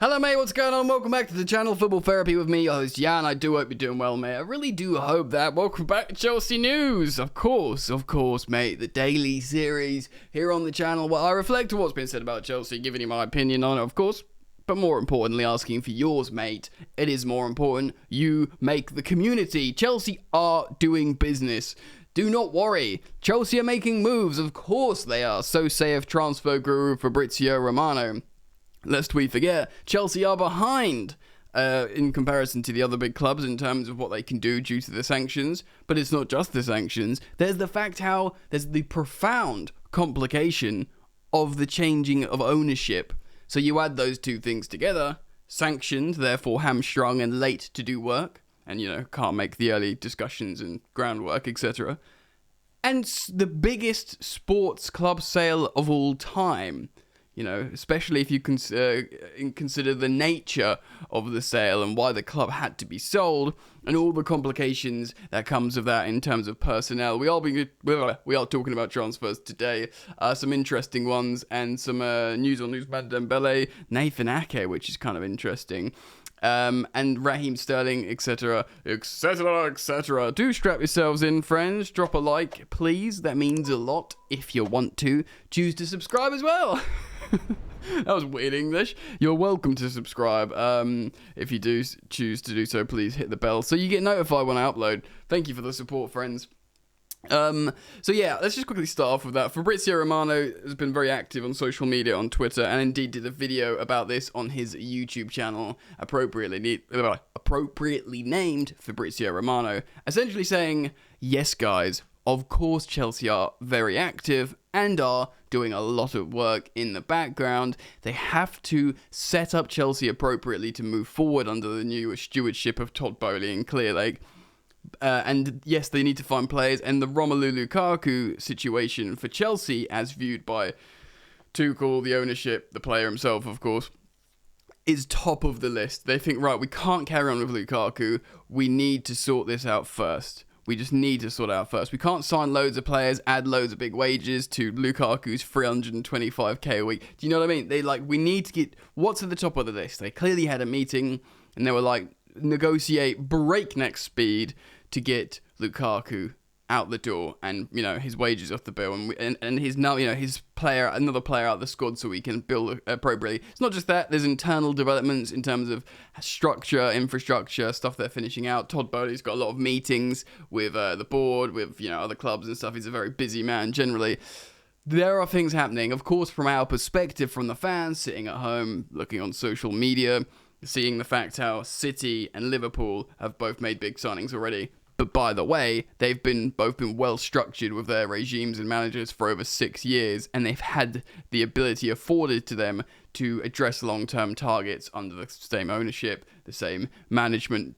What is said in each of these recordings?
Hello mate, what's going on? Welcome back to the channel, Football Therapy with me, your host Jan. I do hope you're doing well, mate. I really do hope that. Welcome back to Chelsea News. Of course, mate. The daily series here on the channel where I reflect on what's been said about Chelsea, giving you my opinion on it, of course. But more importantly, asking for yours, mate. It is more important you make the community. Chelsea are doing business. Do not worry. Chelsea are making moves. Of course they are. So saith transfer guru Fabrizio Romano. Lest we forget, Chelsea are behind in comparison to the other big clubs in terms of what they can do due to the sanctions. But it's not just the sanctions. There's the fact how there's the profound complication of the changing of ownership. So you add those two things together, sanctioned, therefore hamstrung and late to do work, and, can't make the early discussions and groundwork, etc. And the biggest sports club sale of all time. Especially if you consider the nature of the sale and why the club had to be sold and all the complications that comes of that in terms of personnel. We are talking about transfers today, some interesting ones and some news on Ousmane Dembele, Nathan Ake, which is kind of interesting. And Raheem Sterling, etc., etc., etc. Do strap yourselves in, friends. Drop a like, please. That means a lot. If you want to, choose to subscribe as well. That was weird English. You're welcome to subscribe. If you do choose to do so, please hit the bell so you get notified when I upload. Thank you for the support, friends. So yeah, let's just quickly start off with that. Fabrizio Romano has been very active on social media, on Twitter, and indeed did a video about this on his YouTube channel, appropriately named Fabrizio Romano, essentially saying, yes guys, of course Chelsea are very active and are doing a lot of work in the background. They have to set up Chelsea appropriately to move forward under the new stewardship of Todd Boehly and Clearlake. And yes, they need to find players, and the Romelu Lukaku situation for Chelsea, as viewed by Tuchel, the ownership, the player himself, of course, is top of the list. They think, right, we can't carry on with Lukaku. We need to sort this out first. We just need to sort it out first. We can't sign loads of players, add loads of big wages to Lukaku's 325k a week. Do you know what I mean? We need to get what's at the top of the list. They clearly had a meeting, and they were like, negotiate breakneck speed to get Lukaku out the door and his wages off the bill and his his another player out the squad so we can build appropriately. It's not just that, there's internal developments in terms of structure, infrastructure, stuff they're finishing out. Todd Boehly's got a lot of meetings with the board, with other clubs and stuff. He's a very busy man generally. There are things happening, of course, from our perspective, from the fans sitting at home looking on social media, seeing the fact how City and Liverpool have both made big signings already. But by the way, they've both been well structured with their regimes and managers for over 6 years, and they've had the ability afforded to them to address long-term targets under the same ownership, the same management,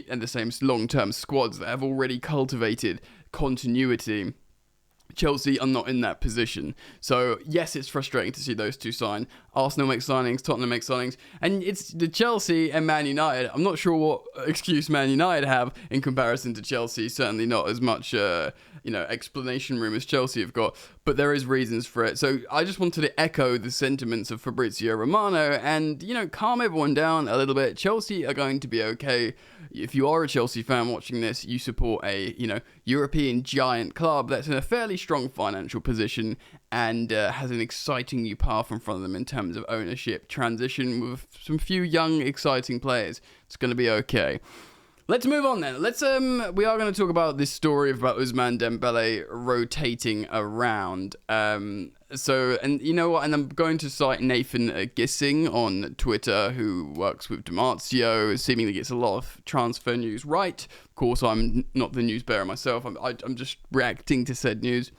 and the same long-term squads that have already cultivated continuity. Chelsea are not in that position. So, yes, it's frustrating to see those two sign. Arsenal make signings, Tottenham make signings, and it's the Chelsea and Man United. I'm not sure what excuse Man United have in comparison to Chelsea. Certainly not as much, explanation room as Chelsea have got, but there is reasons for it. So, I just wanted to echo the sentiments of Fabrizio Romano and, calm everyone down a little bit. Chelsea are going to be okay. If you are a Chelsea fan watching this, you support a, European giant club that's in a fairly strong financial position and has an exciting new path in front of them in terms of ownership, transition with some few young, exciting players. It's going to be okay. Let's move on then. We are going to talk about this story about Ousmane Dembele rotating around. And you know what? And I'm going to cite Nathan Gissing on Twitter, who works with Demartio, seemingly gets a lot of transfer news right. Of course, I'm not the news bearer myself. I'm just reacting to said news.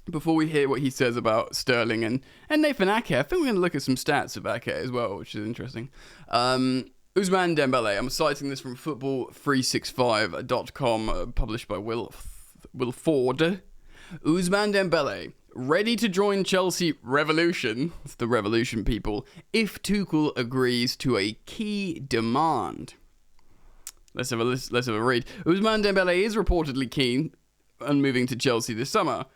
Before we hear what he says about Sterling and Nathan Ake, I think we're going to look at some stats of Ake as well, which is interesting. Ousmane Dembele, I'm citing this from football365.com, published by Will Ford. Ousmane Dembele, ready to join Chelsea Revolution, it's the Revolution people, if Tuchel agrees to a key demand. Let's have a read. Ousmane Dembele is reportedly keen on moving to Chelsea this summer.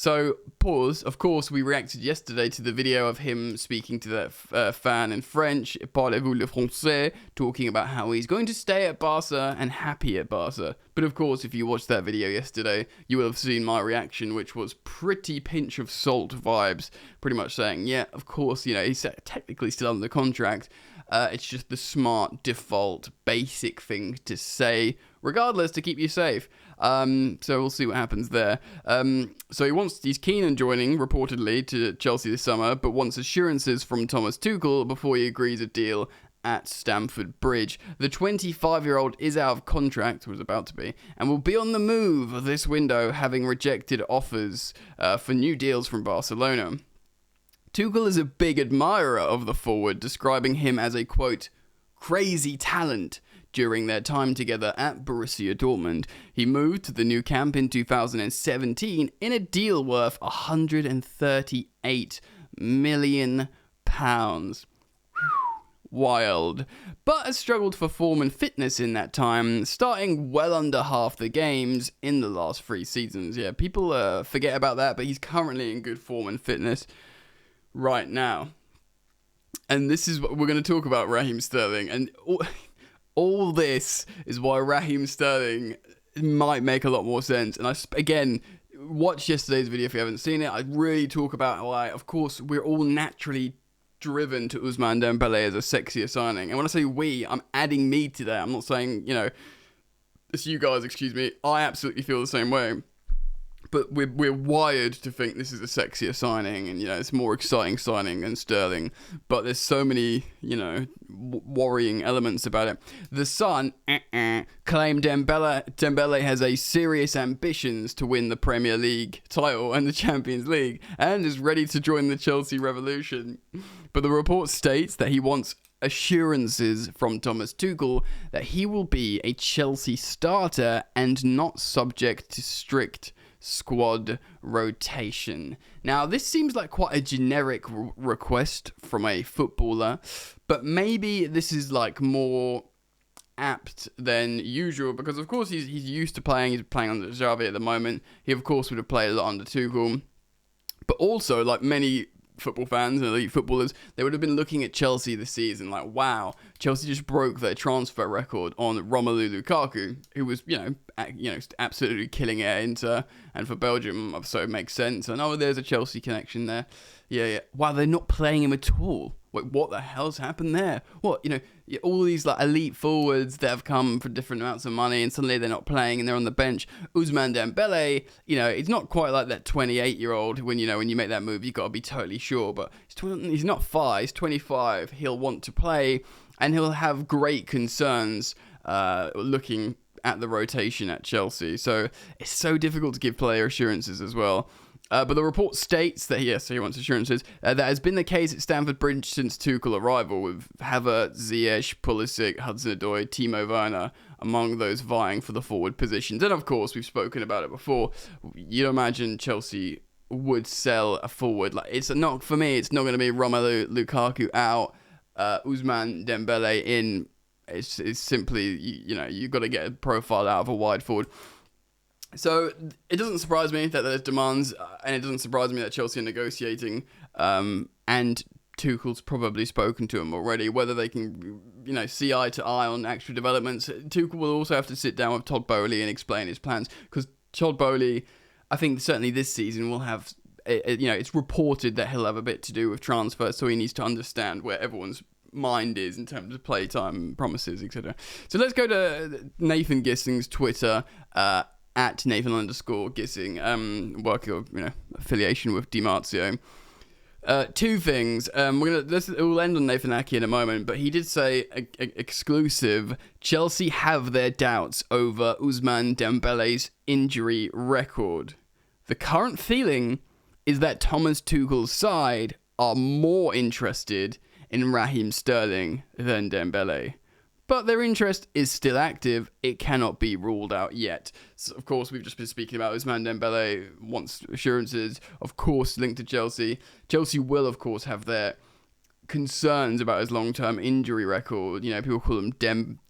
So, pause. Of course, we reacted yesterday to the video of him speaking to that fan in French, Parlez-vous le français, talking about how he's going to stay at Barca and happy at Barca. But of course, if you watched that video yesterday, you will have seen my reaction, which was pretty pinch of salt vibes, pretty much saying, yeah, of course, he's technically still under contract. It's just the smart, default, basic thing to say, regardless, to keep you safe. So we'll see what happens there. So he's keen on joining, reportedly, to Chelsea this summer, but wants assurances from Thomas Tuchel before he agrees a deal at Stamford Bridge. The 25-year-old is out of contract, was about to be, and will be on the move this window, having rejected offers for new deals from Barcelona. Tuchel is a big admirer of the forward, describing him as a, quote, crazy talent during their time together at Borussia Dortmund. He moved to the new camp in 2017 in a deal worth £138 million. Wild. But has struggled for form and fitness in that time, starting well under half the games in the last 3 seasons. Yeah, people forget about that, but he's currently in good form and fitness right now. And this is what we're going to talk about, Raheem Sterling. And all this is why Raheem Sterling might make a lot more sense. And again, watch yesterday's video if you haven't seen it. I really talk about why, of course, we're all naturally driven to Ousmane Dembele as a sexier signing. And when I say we, I'm adding me to that. I'm not saying, it's you guys, excuse me. I absolutely feel the same way. But we're wired to think this is a sexier signing, and it's a more exciting signing than Sterling. But there's so many worrying elements about it. The Sun claimed Dembele has a serious ambitions to win the Premier League title and the Champions League, and is ready to join the Chelsea revolution. But the report states that he wants assurances from Thomas Tuchel that he will be a Chelsea starter and not subject to strict squad rotation. Now, this seems like quite a generic request from a footballer, but maybe this is like more apt than usual, because of course he's used to he's playing under Xavi at the moment. He of course would have played a lot under Tuchel, but also, like many football fans and elite footballers, they would have been looking at Chelsea this season like, wow, Chelsea just broke their transfer record on Romelu Lukaku, who was, absolutely killing it at Inter and for Belgium, so it makes sense. And there's a Chelsea connection there. Yeah. Wow, they're not playing him at all. Wait, what the hell's happened there? What, all these like elite forwards that have come for different amounts of money, and suddenly they're not playing and they're on the bench. Ousmane Dembele, it's not quite like that 28-year-old when you make that move, you've got to be totally sure. But he's not far, he's 25. He'll want to play, and he'll have great concerns looking at the rotation at Chelsea. So it's so difficult to give player assurances as well. But the report states that, yes, he wants assurances. That has been the case at Stamford Bridge since Tuchel arrival, with Havertz, Ziyech, Pulisic, Hudson-Odoi, Timo Werner among those vying for the forward positions. And of course, we've spoken about it before. You'd imagine Chelsea would sell a forward. It's not going to be Romelu Lukaku out, Ousmane Dembele in. It's simply, you've got to get a profile out of a wide forward. So it doesn't surprise me that there's demands, and it doesn't surprise me that Chelsea are negotiating, and Tuchel's probably spoken to them already. Whether they can, see eye to eye on actual developments, Tuchel will also have to sit down with Todd Boehly and explain his plans, because Todd Boehly, I think certainly this season, will have, it's reported that he'll have a bit to do with transfers, so he needs to understand where everyone's mind is in terms of playtime, promises, etc. So let's go to Nathan Gissing's Twitter, at Nathan_Gissing, working affiliation with Di Marzio. 2 things. We'll end on Nathan Ake in a moment, but he did say exclusive. Chelsea have their doubts over Ousmane Dembele's injury record. The current feeling is that Thomas Tuchel's side are more interested in Raheem Sterling than Dembele. But their interest is still active. It cannot be ruled out yet. So, of course, we've just been speaking about Ousmane Dembele wants assurances, of course, linked to Chelsea. Chelsea will, of course, have their concerns about his long-term injury record. People call him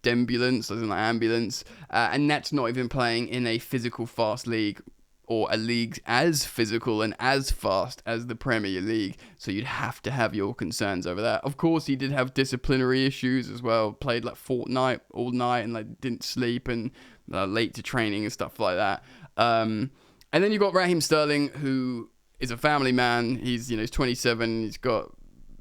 Dembulance, as in like ambulance. And that's not even playing in a physical, fast league or a league as physical and as fast as the Premier League. So you'd have to have your concerns over that. Of course, he did have disciplinary issues as well. Played like fortnight all night and like didn't sleep and late to training and stuff like that. And then you've got Raheem Sterling, who is a family man. He's 27. He's got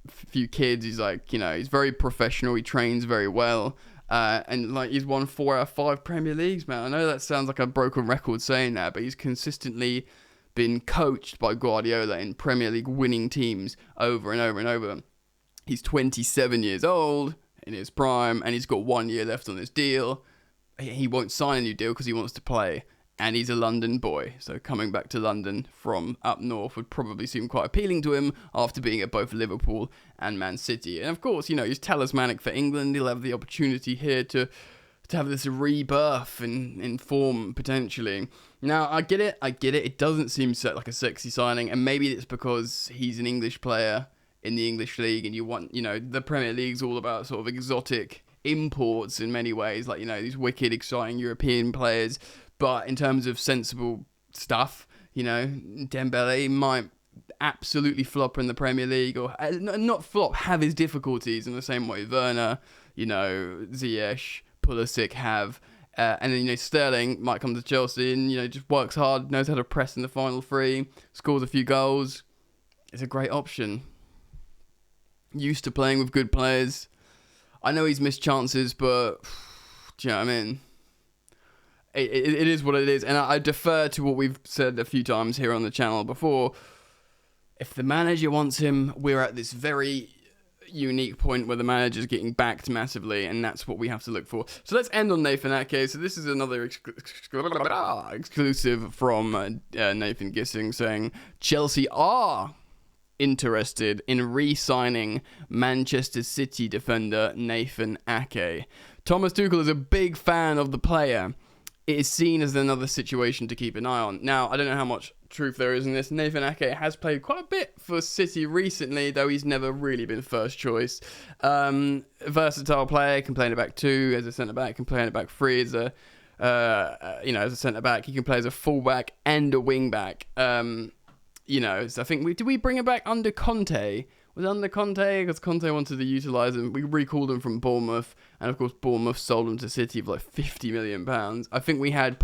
a few kids. He's like, he's very professional. He trains very well. And like he's won 4 out of 5 Premier Leagues, man. I know that sounds like a broken record saying that, but he's consistently been coached by Guardiola in Premier League winning teams over and over and over. He's 27 years old in his prime, and he's got 1 year left on his deal. He won't sign a new deal because he wants to play. And he's a London boy, so coming back to London from up north would probably seem quite appealing to him after being at both Liverpool and Man City. And of course, he's talismanic for England. He'll have the opportunity here to have this rebirth in form, potentially. Now, I get it. It doesn't seem like a sexy signing, and maybe it's because he's an English player in the English league, and you want, the Premier League's all about sort of exotic imports in many ways, like, these wicked, exciting European players. But in terms of sensible stuff, Dembele might absolutely flop in the Premier League, or not flop, have his difficulties in the same way Werner, Ziyech, Pulisic have. And then, Sterling might come to Chelsea and, just works hard, knows how to press in the final three, scores a few goals. It's a great option. Used to playing with good players. I know he's missed chances, but do you know what I mean? It is what it is, and I defer to what we've said a few times here on the channel before. If the manager wants him, we're at this very unique point where the manager's getting backed massively, and that's what we have to look for. So let's end on Nathan Ake. So this is another exclusive from Nathan Gissing saying Chelsea are interested in re-signing Manchester City defender Nathan Ake. Thomas Tuchel is a big fan of the player. It is seen as another situation to keep an eye on. Now, I don't know how much truth there is in this. Nathan Ake has played quite a bit for City recently, though he's never really been first choice. Versatile player, can play in the back 2 as a centre-back, can play in the back 3 as a, as a centre-back. He can play as a full-back and a wing-back. So I think, did we bring him back under Conte? Was it under Conte? Because Conte wanted to utilise him. We recalled him from Bournemouth. And of course, Bournemouth sold him to City for like £50 million. I think we had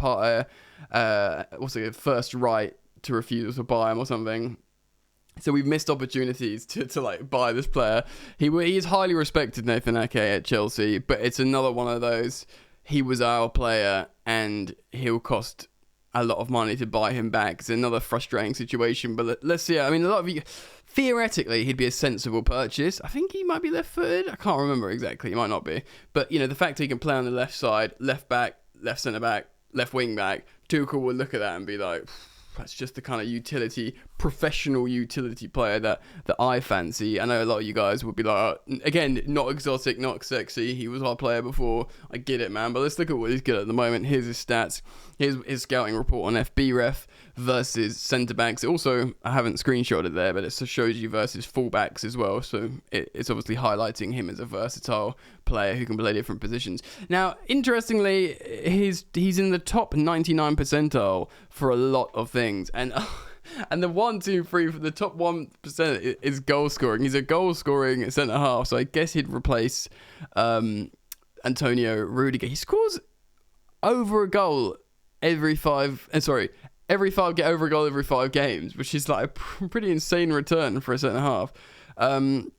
first right to refuse to buy him or something. So we've missed opportunities to like buy this player. He is highly respected, Nathan Ake, at Chelsea. But it's another one of those, he was our player and he'll cost a lot of money to buy him back. It's another frustrating situation. But let's see. I mean, a lot of you... Theoretically, he'd be a sensible purchase. I think he might be left-footed. I can't remember exactly. He might not be. But, the fact that he can play on the left side, left back, left centre-back, left wing-back, Tuchel would look at that and be like, that's just the kind of professional utility player that I fancy. I know a lot of you guys would be like, again, not exotic, not sexy. He was our player before. I get it, man. But let's look at what he's good at the moment. Here's his stats. Here's his scouting report on FBref versus centre-backs. Also, I haven't screenshotted it there, but it shows you versus full-backs as well. So it's obviously highlighting him as a versatile player who can play different positions. Now, interestingly, he's in the top 99 percentile for a lot of things. And the 1, 2, 3 for the top 1% is goal scoring. He's a goal scoring centre-half, so I guess he'd replace Antonio Rudiger. He scores over a goal every 5 get over a goal every 5 games, which is like a pretty insane return for a centre-half. And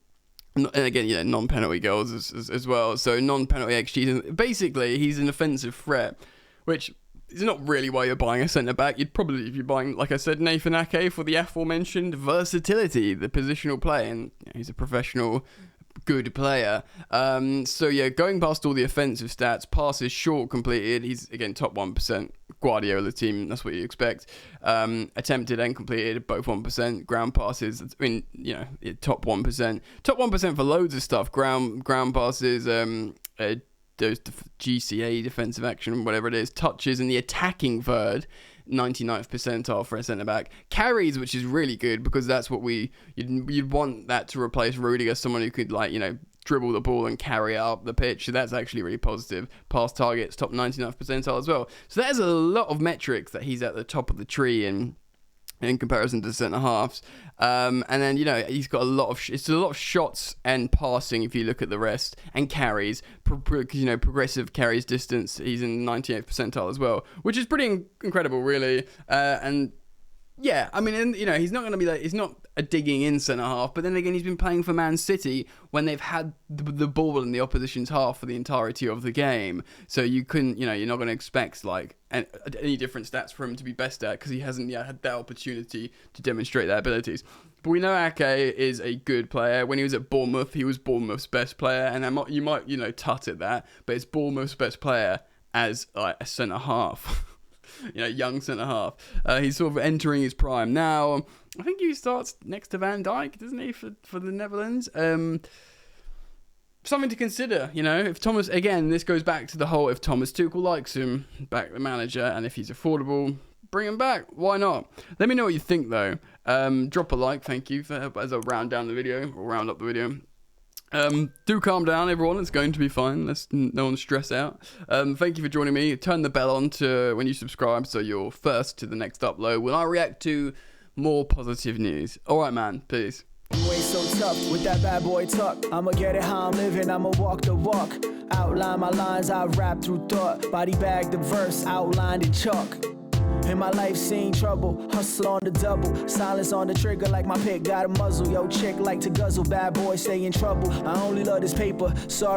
again, non-penalty goals as well. So non-penalty XG. Basically, he's an offensive threat, which is not really why you're buying a centre-back. You'd probably, if you're buying, like I said, Nathan Ake for the aforementioned versatility, the positional play, and he's a professional, good player. Going past all the offensive stats, passes short completed, he's, again, top 1%. Guardiola team, that's what you expect. Attempted and completed, both 1%. Ground passes, top 1%. Top 1% for loads of stuff. Ground passes, those GCA, defensive action, whatever it is. Touches in the attacking third, 99th percentile for a centre-back. Carries, which is really good because that's what you'd want that to replace Rudiger, someone who could, dribble the ball and carry it up the pitch. So that's actually really positive. Pass targets, top 99th percentile as well. So there's a lot of metrics that he's at the top of the tree in comparison to centre halves. And then, he's got a lot of shots and passing if you look at the rest, and carries, progressive carries distance. He's in 98th percentile as well, which is pretty incredible, really. And yeah, I mean, he's not going to be he's not a digging in centre half, but then again, he's been playing for Man City when they've had the ball in the opposition's half for the entirety of the game. So you couldn't, you're not going to expect any different stats for him to be best at, because he hasn't yet had that opportunity to demonstrate their abilities. But we know Ake is a good player. When he was at Bournemouth, he was Bournemouth's best player, and you might tut at that, but it's Bournemouth's best player as a centre half. Young centre half. He's sort of entering his prime now. I think he starts next to Van Dijk, doesn't he, for the Netherlands? Something to consider, if Thomas, again, this goes back to the whole, if Thomas Tuchel likes him, back the manager, and if he's affordable, bring him back. Why not? Let me know what you think, though. Drop a like, thank you, as I round up the video. Do calm down, everyone. It's going to be fine. No one stress out. Thank you for joining me. Turn the bell on when you subscribe, so you're first to the next upload when I react to more positive news. All right, man. Peace. You ain't so tough with that bad boy talk. I'ma get it how I'm living. I'ma walk the walk. Outline my lines. I rap through thought. Body bag the verse. Outlined in chalk. In my life, seen trouble, hustle on the double, silence on the trigger like my pick got a muzzle. Yo, chick like to guzzle, bad boy stay in trouble. I only love this paper, sorry.